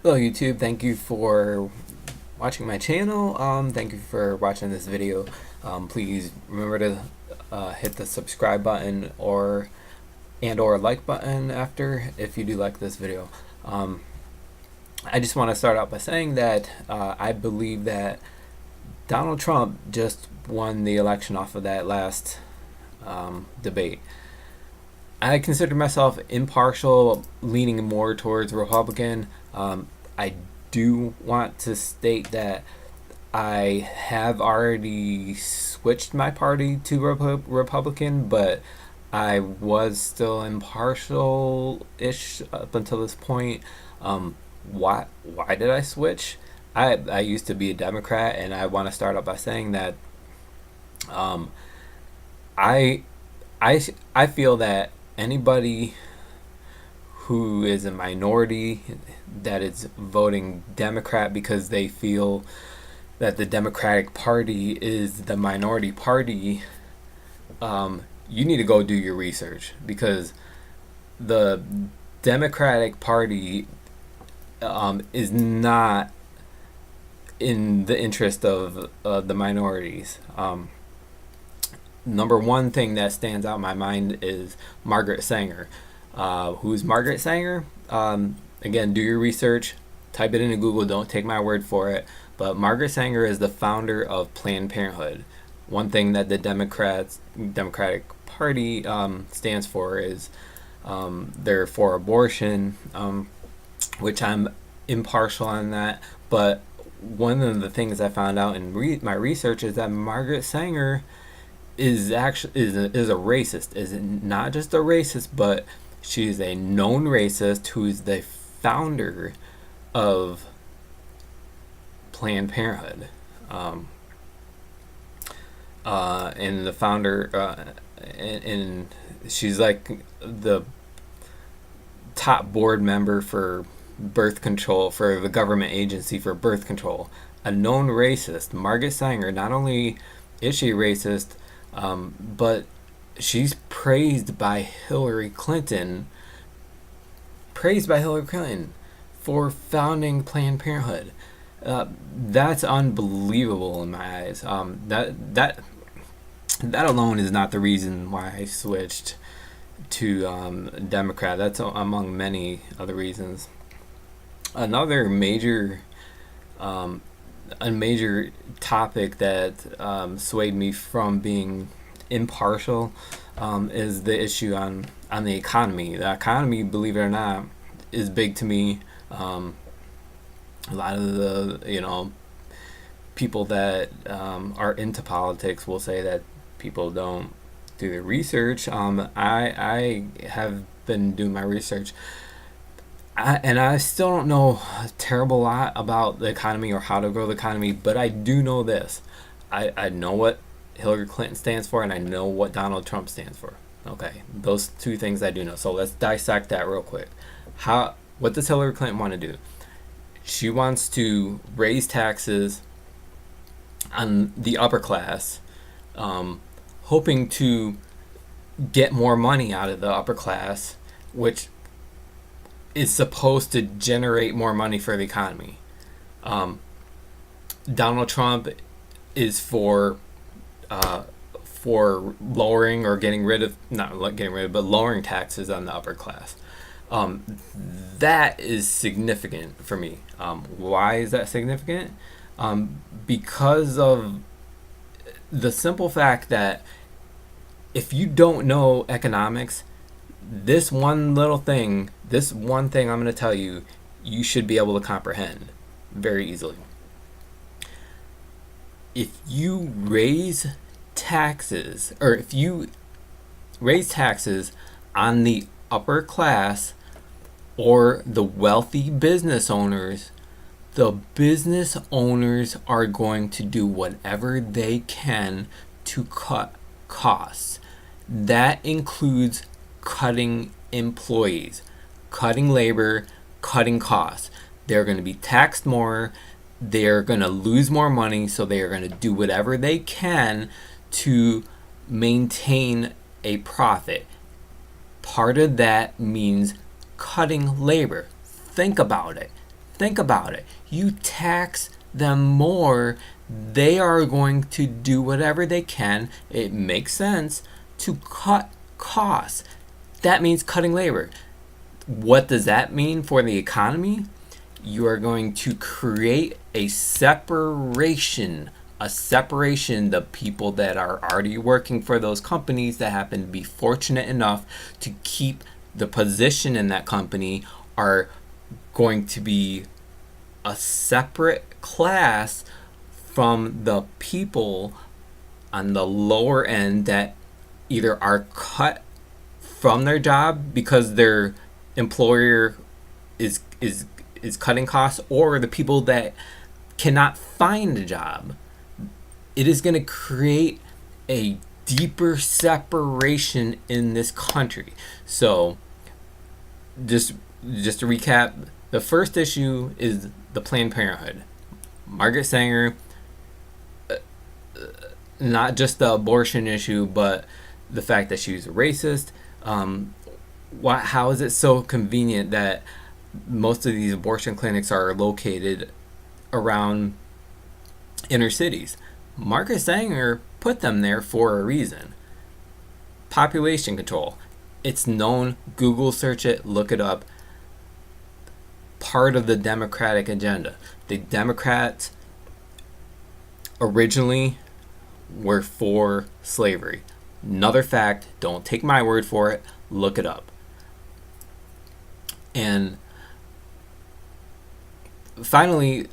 Hello YouTube, thank you for watching my channel. Thank you for watching this video. Please remember to hit the subscribe button or like button after if you do like this video. I just want to start out by saying that I believe that Donald Trump just won the election off of that last debate. I consider myself impartial, leaning more towards Republican. I do want to state that I have already switched my party to Republican, but I was still impartial-ish up until this point. Why did I switch? I used to be a Democrat, and I want to start out by saying that um, I I feel that anybody who is a minority that is voting Democrat because they feel that the Democratic Party is the minority party, you need to go do your research because the Democratic Party is not in the interest of the minorities. Number one thing that stands out in my mind is Margaret Sanger. Who's Margaret Sanger? Again, do your research, type it into Google, don't take my word for it. But Margaret Sanger is the founder of Planned Parenthood. One thing that the Democratic Party stands for is they're for abortion, which I'm impartial on that. But one of the things I found out in my research is that Margaret Sanger is actually is a racist. Is not just a racist, but she's a known racist who's the founder of Planned Parenthood, and the founder, and she's like the top board member for birth control for the government agency for birth control. A known racist, Margaret Sanger. Not only is she racist, but she's praised by Hillary Clinton. Praised by Hillary Clinton for founding Planned Parenthood. That's unbelievable in my eyes. That alone is not the reason why I switched to Democrat. That's among many other reasons. Another a major topic that swayed me from being impartial is the issue on the economy. The economy, believe it or not, is big to me. A lot of the people that are into politics will say that people don't do their research. I have been doing my research. And I still don't know a terrible lot about the economy or how to grow the economy, but I do know this. I know what Hillary Clinton stands for, and I know what Donald Trump stands for. Okay, those two things I do know. So let's dissect that real quick. What does Hillary Clinton want to do? She wants to raise taxes on the upper class, hoping to get more money out of the upper class, which is supposed to generate more money for the economy. Donald Trump is for lowering or getting rid of, not getting rid of, but lowering taxes on the upper class. That is significant for me. Why is that significant? Because of the simple fact that if you don't know economics, this one thing I'm going to tell you, you should be able to comprehend very easily. If you raise taxes, or if you raise taxes on the upper class or the wealthy business owners, the business owners are going to do whatever they can to cut costs. That includes cutting employees, cutting labor, cutting costs. They're going to be taxed more. They're going to lose more money, so they are going to do whatever they can to maintain a profit. Part of that means cutting labor. Think about it. Think about it. You tax them more, they are going to do whatever they can. It makes sense to cut costs. That means cutting labor. What does that mean for the economy? You are going to create a separation. The people that are already working for those companies that happen to be fortunate enough to keep the position in that company are going to be a separate class from the people on the lower end that either are cut from their job because their employer is cutting costs, or the people that cannot find a job. It is going to create a deeper separation in this country. So just to recap, the first issue is the Planned Parenthood. Margaret Sanger, not just the abortion issue, but the fact that she was a racist. How is it so convenient that most of these abortion clinics are located around inner cities? Margaret Sanger put them there for a reason. Population control. It's known. Google search it, look it up. Part of the Democratic agenda. The Democrats originally were for slavery. Another fact, don't take my word for it, look it up. And finally,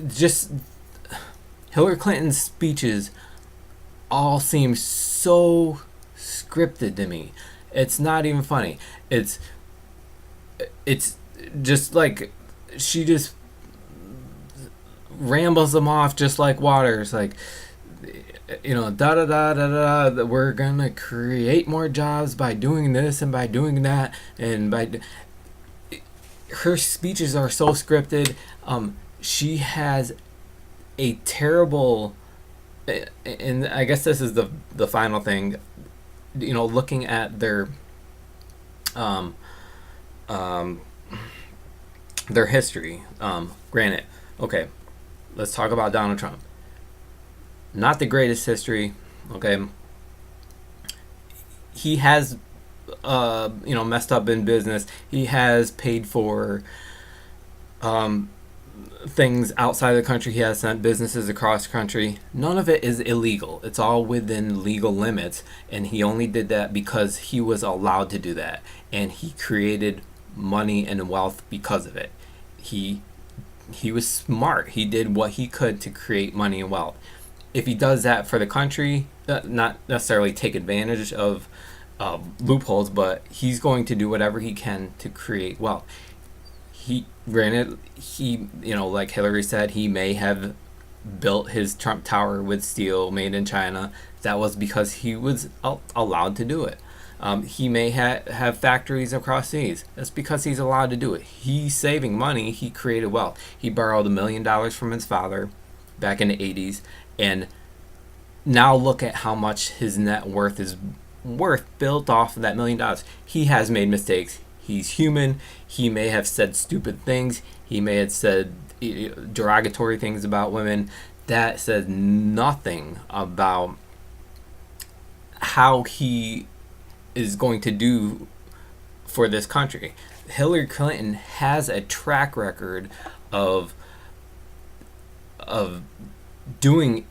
just Hillary Clinton's speeches all seem so scripted to me. It's not even funny. It's just like she just rambles them off just like water. It's like, da da da da da. We're gonna create more jobs by doing this and by doing that, and by her speeches are so scripted. She has a terrible, and I guess this is the final thing. Looking at their history. Granted, okay, let's talk about Donald Trump. Not the greatest history, okay. He has, messed up in business. He has paid for things outside of the country. He has sent businesses across the country. None of it is illegal. It's all within legal limits, and he only did that because he was allowed to do that, and he created money and wealth because of it. He was smart. He did what he could to create money and wealth. If he does that for the country, not necessarily take advantage of loopholes, but he's going to do whatever he can to create wealth. Granted, like Hillary said, he may have built his Trump Tower with steel made in China. That was because he was allowed to do it. He may have factories across seas. That's because he's allowed to do it. He's saving money. He created wealth. He borrowed $1 million from his father back in the 80s, and now look at how much his net worth is built off of that $1 million. He has made mistakes. He's human. He may have said stupid things. He may have said derogatory things about women. That says nothing about how he is going to do for this country. Hillary Clinton has a track record of doing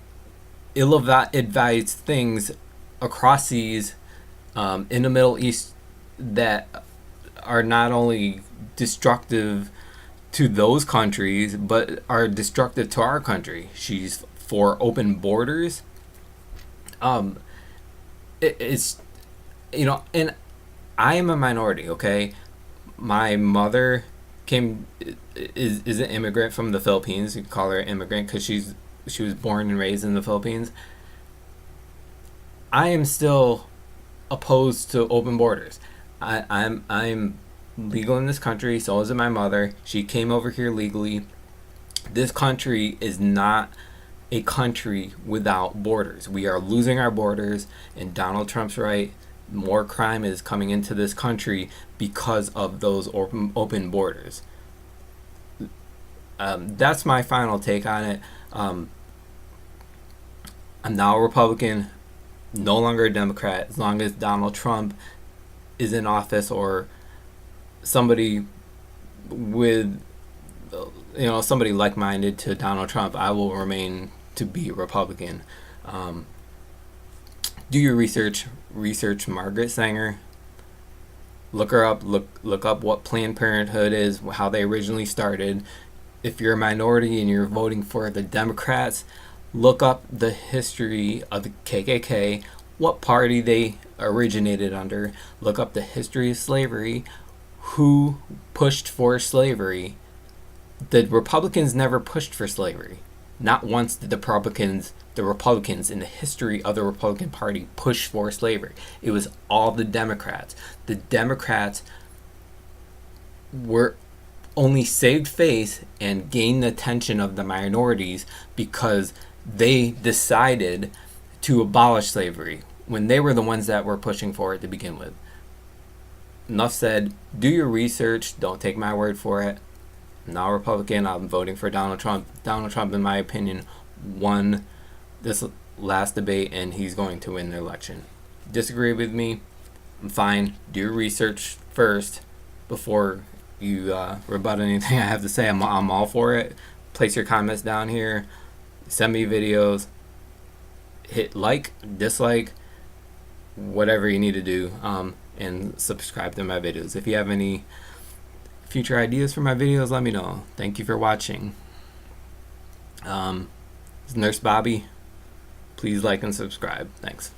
ill-advised things across seas, in the Middle East, that are not only destructive to those countries but are destructive to our country. She's for open borders. It's and I am a minority, okay? My mother is an immigrant from the Philippines. You call her an immigrant because she was born and raised in the Philippines. I am still opposed to open borders. I'm legal in this country. So is my mother. She came over here legally. This country is not a country without borders. We are losing our borders, and Donald Trump's right. more crime is coming into this country because of those open borders. That's my final take on it. I'm now a Republican, no longer a Democrat, as long as Donald Trump is in office, or somebody with, somebody like-minded to Donald Trump. I will remain to be a Republican. Do your research. Research Margaret Sanger. Look her up. Look up what Planned Parenthood is, how they originally started. If you're a minority and you're voting for the Democrats, look up the history of the KKK, what party they originated under. Look up the history of slavery, who pushed for slavery. The Republicans never pushed for slavery. Not once did the Republicans in the history of the Republican Party push for slavery. It was all the Democrats. The Democrats were only saved face and gained the attention of the minorities because they decided to abolish slavery when they were the ones that were pushing for it to begin with. Enough said. Do your research. Don't take my word for it. I'm not a Republican. I'm voting for Donald Trump. Donald Trump, in my opinion, won this last debate, and he's going to win the election. Disagree with me? I'm fine. Do your research first before you rebut anything I have to say. I'm all for it. Place your comments down here. Send me videos. Hit like, dislike, whatever you need to do, and subscribe to my videos. If you have any future ideas for my videos, let me know. Thank you for watching. Nurse Bobby. Please like and subscribe. Thanks.